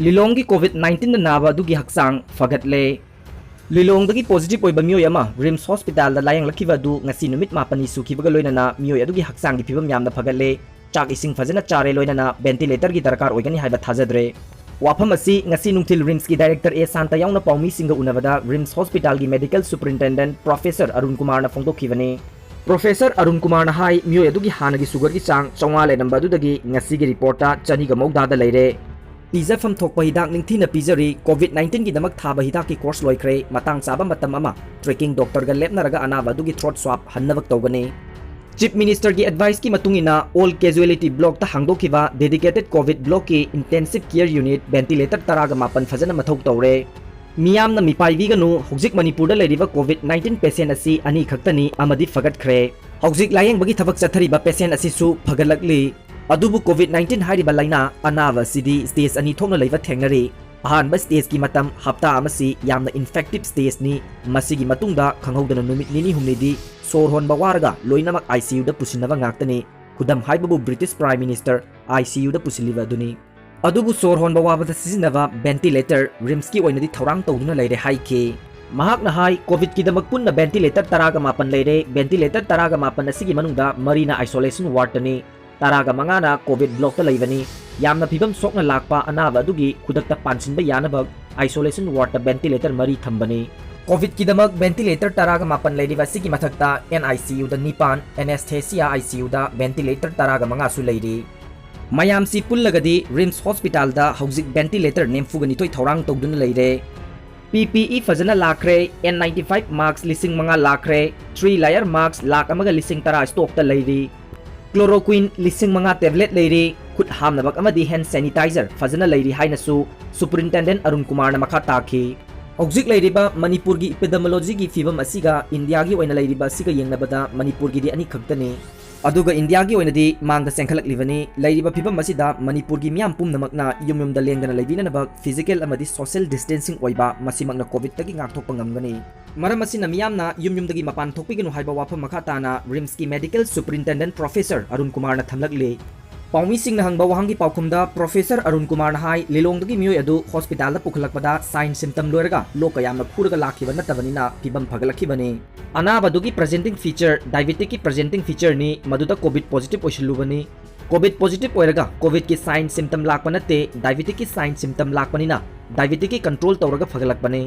लिलोंगी कोविड-19 नाबा दुगी हक्सांग फगतले लिलोंगी positive ओइबा मियोय अमा RIMS hospital दा लायंग लखिबा दु ngasi numit mapani sukibaga loinana miyoy adugi haksang gi phibam yamna phagatle chak ising fajana chare loinana ventilator gi darkar oigani haiba thajadre wafam asi ngasi nungthil rims gi director a santa yauna paumi singa unabada rims hospital gi medical superintendent professor arun kumar na phongdokhibani professor arun kumar na hai miyoy adugi hanagi sugar gi chang chawwa le number dudagi ngasi gi report ta chani ga mokda da leire पीजफम थोप हिदाक निंगथीना पीजरी कोविड-19 की दमक थाब हिदाक की course लोइख्रे Matang चाबा मतम अमा trekking doctor गा लेपनरगा अनाबा दुगी throat swap हन्नवक तौगने chief minister की advice की मतुंगिना all casualty block ता हांगदोखिबा डेडिकेटेड कोविड ब्लॉक की इंटेंसिव केयर यूनिट वेंटिलेटर तरागा मापन फजन मथौ तौरे मियामना मिपाइबीगनु हौजिक मणिपुरदा लेरिबा कोविड-19 पेशेंट असी अनी खक्तनी अमदी फगतख्रे हौजिक लायंगबगी थबक चथरिबा पेशेंट असीसु फगलकली अदुबु कोविड-19 हारिबा लाइना अनावा सिदी स्टेज अनि थोंना लेबा थेंगरी अहानबा स्टेज की मतम हप्ता अमसी यामना इन्फेक्टिव स्टेज नि मसिगी मतुंगदा खंगौदना नुमित निनी हुमनिदी सोर होनबा वारगा लोइनमक आईसीयू दा पुसिनबा ngaktani खुदम हाइबबु ब्रिटिश प्राइम मिनिस्टर आईसीयू दा पुसिलिबा दुनी अदुबु सोर होनबा वाबदा सिजिनबा वेंटिलेटर रिम्स की ओइनदी थौरांग तौदुना लेरे हाइके महाकना हाई कोविड की दमक पुन्ना वेंटिलेटर तरागा मापन लेरे वेंटिलेटर तरागा मापन असिगी मनुंगदा मरीना आइसोलेशन वार्ड तनी तरागा मंगाना कोविड ब्लॉक ता लेबनी यामना फिबम सोकना लाकपा अनाबा दुगी खुदकता पांसिनबा यानबक आइसोलेशन वार्ड ता वेंटिलेटर मरी थंबनी कोविड की दमक वेंटिलेटर तरागा मापन लेरिबा सिगी मथकता एनआईसीयू दा निपान एनेस्थेसिया आईसीयू दा वेंटिलेटर तरागा मंगा सु लेरी मयामसी पुल्लगदी रिम्स हॉस्पिटल दा हौजिक वेंटिलेटर नेमफुगनी तोय थौरांग तौदुन लेरे PPE फजना लाखरे N95 मार्क्स लिसिंग मंगा लाखरे 3 लायर मार्क्स लाख अमगा लिसिंग तरा स्टॉक ता लेरी क्लोरोक्विन लिसिंग मंगा टेबलेट लेरी खुद हामनबक अमदी हैंड सैनिटाइजर फजना लेरी हाइनसु सुपरिटेंडेंट अरुण कुमार न मखा ताखी हौजिक लेरिबा मणिपुर की एपिडेमियोलॉजी की फिबम असिगा इंडिया की ओइना लेरिबा सिगा यंगनबदा मणिपुर की अनी खक्तनी अदुगा इंडिया की ओइनदी मांगदा सेंखलकलिबनी लेरिबा फिबम असिदा मणिपुर की मियाम पुमनमकना युमयुमदा लेंगना लेबिननबक फिजिकल अमदी सोशल डिस्टेंसिंग ओइबा मसिमकना कोविड तकी ngakthokpa ngamgani मरम असिना मियामना युमयुमदगी मपान थोकपिगनु हाइबा वाफम मखाताना रिम्स की medical superintendent professor Arun Kumar न थमलकले पाउमी सिंह हंगबा वहांगी पाउखुमदा प्रोफेसर अरुण कुमार हाई लिलोंगदगी मियोय अदु हॉस्पिटल दा पुखलकपदा साइन सिम्टम लोरगा लोक यामना खुरगा लाखिबा नतबनिना फिबम फगलखिबनी अनाबदुगी प्रेजेंटिंग फीचर डायबिटिक की प्रेजेंटिंग फीचर नि मदुदा कोविड पॉजिटिव ओइसलुबनी कोविड पॉजिटिव ओइरगा कोविड की साइन सिम्टम लाकपा नते डायबिटिक की साइन सिम्टम लाकपनिना डायबिटिक की कंट्रोल तौरगा फगलकपनी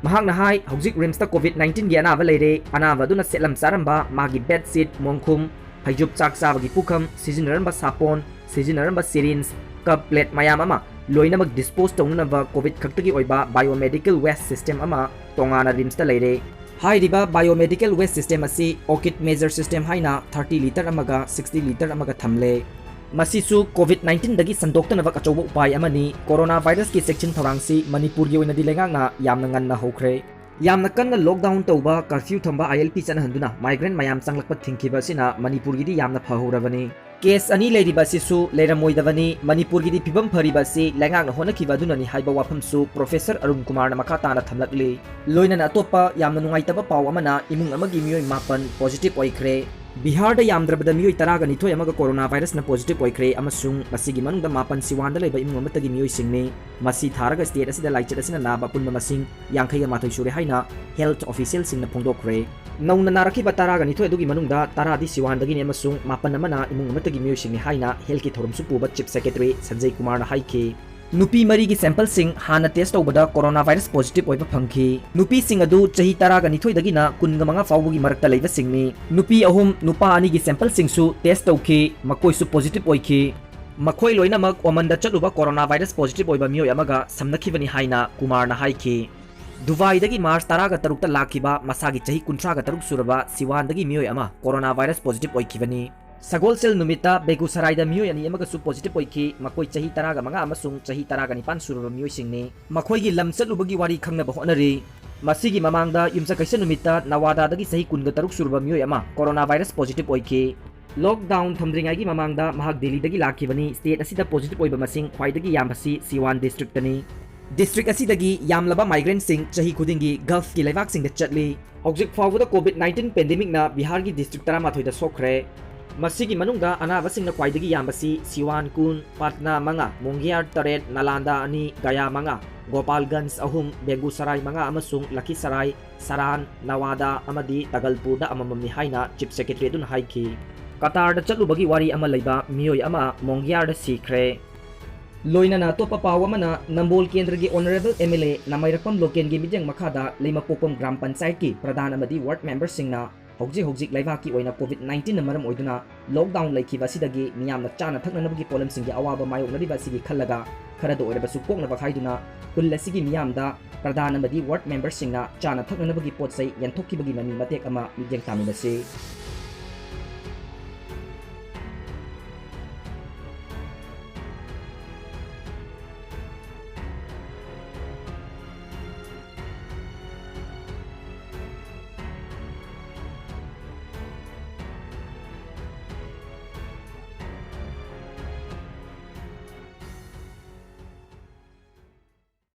महाकना हाई हौजिक रिम्स ता कोविड-19 गी अनाबा लेरे अनाबदुना सेलम सारंबा मागी बेड सीट मोंखुम हाइजुब चाक चाबगी पुखम सिजिनरंबा सापोन सिजिनरंबा सिरिंज कप प्लेट मयाम अमा लोइनमक डिस्पोज तौननबा कोविड खक्तगी ओइबा बायोमेडिकल वेस्ट सिस्टम अमा तोंगाना रिम्स ता लेरे हाइरिबा बायोमेडिकल वेस्ट सिस्टम असी ऑर्किड मेजर सिस्टम हाइना 30 लीटर अमगा 60 लीटर अमगा थमले मसीसु कोविड-19 दगी संदोक्तनबक अचौबा उपाय अमनी कोरोना वायरस की सेक्शन थौरांगसी मणिपुर की ओइनदी लेंगांगना यामना ngannna होख्रे यामना कन्ना लॉकडाउन तौबा कर्फ्यू थंबा ILP चनहंदुना माइग्रेंट मयाम संगलकप थिंखिबा सिना मणिपुर गिदी यामना फहोरबनी केस अनि लेरिबा सिसु लेरमोइदबनी मणिपुर गिदी फिबम फरिबा सि लेंगांगना होनखिबा दुननी हाइबा वाफमसु प्रोफेसर अरुण कुमार न मखा ताना थमलकली लोइनना अतोपा यामना नुंगाइतबा पाव अमना इमुंग अमगी मियोय मापन पॉजिटिव ओइख्रे बिहार दा यामद्रबदा मियोय तरागा निथोय अमगा कोरोना वायरस न पॉजिटिव ओइख्रे अमसुंग मसिगी मनुंग दा मापन सिवान दा लेबा इमुंग अमतगी मियोय सिंगने मसी थारगा स्टेट असिदा लाइचत असिना नाबा पुन्ना मसिंग यांखैगा माथोय सुरे हाइना हेल्थ ऑफिशियल सिंग न फोंदोखरे नौना नारखिबा तरागा निथोय दुगी मनुंग दा तरादी सिवान दगी ने अमसुंग मापन अमना इमुंग अमतगी मियोय सिंगने हाइना हेल्थ की थोरमसु पुबा चीफ सेक्रेटरी संजय कुमार न हाइके नुपी मरी की सैंपल सिंह हाना टेस्ट तौबदा कोरोना वायरस पॉजिटिव ओइबा फंखी नुपी सिंह अदु चही तरागा निथोय दगिना कुनगा मंगा फावबगी मरकता लेबा सिंगनी नुपी अहुम नुपा अनि की सैंपल सिंगसु टेस्ट तौखी मकोइसु पॉजिटिव ओइखी मखोय लोइनमक ओमनदा चलुबा कोरोना वायरस पॉजिटिव ओइबा मियोय अमगा समनखिबनी हाइना कुमार न हाइखी दुबईदगी मार्च तरागा तरुकता लाखिबा मसागी चही कुंथ्रागा तरुक सुरबा सिवानदगी मियोय अमा कोरोना वायरस पॉजिटिव ओइखिबनी सगोलसेल नुमिता बेगुसराइदा मियोय अनि अमगसु पॉजिटिव ओइखि मकोय चही तरागा मंगा अमसुंग चही तरागा निपान सुरबा मियोय सिंगने मखोयगी लमचलुबगी वारी खंगनबा होनरी मसिगी ममांगदा युमसा कैसे नुमिता नवादादगी सही कुनगा तरुक सुरबा मियोय अमा कोरोना वायरस पॉजिटिव ओइखि लॉकडाउन थमद्रिंगागी ममांगदा महक दिल्लीदगी लाखिबनी स्टेट असिदा पॉजिटिव ओइबा मसिंग ख्वाइदगी यामबसी सिवान डिस्ट्रिक्टनी डिस्ट्रिक्ट असिदगी यामलबा माइग्रेंट सिंग चही खुदिंगी गल्फ की लेवाक सिंग चटली हौजिक फावदा कोविड-19 पेंडेमिक ना बिहार की डिस्ट्रिक्ट 13 दा सोखरे ꯃꯁꯤꯒꯤ ꯃꯅꯨꯡꯗ ꯑꯅꯥꯕꯁꯤꯡꯅ ꯈ꯭ꯋꯥꯏꯗꯒꯤ ꯌꯥꯝꯕꯁꯤ ꯁꯤꯋꯥꯟ ꯀꯨꯟ, ꯄꯥꯠꯅꯥ 9, ꯃꯨꯡꯒꯤꯌꯥꯔ 7, ꯅꯥꯂꯥꯟꯗ 2, ꯒꯌꯥ 5, ꯒꯣꯄꯥꯜꯒꯟꯖ 3, ꯕꯦꯒꯨꯁꯔꯥꯏ 5 ꯑꯃꯁꯨꯡ ꯂꯈꯤꯁꯔꯥꯏ, ꯁꯔꯥꯟ, ꯅꯋꯥꯗꯥ ꯑꯃꯗꯤ ꯇꯒꯜꯄꯨꯔꯗ ꯑꯃꯃꯝꯅꯤ ꯍꯥꯏꯅ ꯆꯤꯞ ꯁꯦꯀ꯭ꯔꯦꯇꯔꯤ ꯑꯗꯨꯅ ꯍꯥꯏꯈꯤ꯫ ꯀꯇꯥꯔꯗ ꯆꯠꯂꯨꯕꯒꯤ ꯋꯥꯔꯤ ꯑꯃ ꯂꯩꯕ ꯃꯤꯑꯣꯏ ꯑꯃ ꯃꯣꯡꯒꯤꯌꯥꯔꯗ ꯁꯤꯈ꯭ꯔꯦ꯫ ꯂꯣꯏꯅꯅ ꯑꯇꯣꯞꯄ ꯄꯥꯎ ꯑꯃꯅ ꯅꯝꯕꯣꯜ ꯀꯦꯟꯗ꯭ꯔꯒꯤ ꯑꯣꯅꯔꯦꯕꯜ MLA ꯅꯥꯃꯩꯔꯛꯄꯝ ꯂꯣꯀꯦꯟꯒꯤ ꯃꯤꯠꯌꯦꯡ ꯃꯈꯥꯗ ꯂꯩꯃꯄꯣꯛꯄꯝ ꯒ꯭ꯔꯥꯝ ꯄꯟꯆꯥꯌꯠꯀꯤ ꯄ꯭ꯔꯙꯥꯟ ꯑꯃꯗꯤ ꯋꯥꯔꯗ ꯃꯦꯝꯕꯔꯁꯤꯡꯅ ꯍꯧꯖꯤꯛ ꯂꯩꯕꯥꯛꯀꯤ ꯑꯣꯏꯅ ꯀꯣꯚꯤꯗ-19ꯅ ꯃꯔꯝ ꯑꯣꯏꯗꯨꯅ ꯂꯣꯛꯗꯥꯎꯟ ꯂꯩꯈꯤꯕ ꯑꯁꯤꯗꯒꯤ ꯃꯤꯌꯥꯝꯅ ꯆꯥꯅ ꯊꯛꯅꯅꯕꯒꯤ ꯄꯣꯠꯂꯝꯁꯤꯡꯒꯤ ꯑꯋꯥꯕ ꯃꯥꯌꯣꯛꯅꯔꯤꯕ ꯑꯁꯤꯒꯤ ꯈꯜꯂꯒ ꯈꯔꯗ ꯑꯣꯏꯔꯕꯁꯨ ꯀꯣꯛꯅꯕ ꯍꯥꯏꯗꯨꯅ ꯈꯨꯜ ꯑꯁꯤꯒꯤ ꯃꯤꯌꯥꯝꯗ ꯄ꯭ꯔꯙꯥꯟ ꯑꯃꯗꯤ ꯋꯥꯔꯗ ꯃꯦꯝꯕꯔꯁꯤꯡꯅ ꯆꯥꯅ ꯊꯛꯅꯅꯕꯒꯤ ꯄꯣꯠꯆꯩ ꯌꯦꯟꯊꯣꯛꯈꯤꯕꯒꯤ ꯃꯃꯤ ꯃꯇꯦꯛ ꯑꯃ ꯃꯤꯠꯌꯦꯡ ꯇꯥꯃꯤꯟꯅꯁꯤ꯫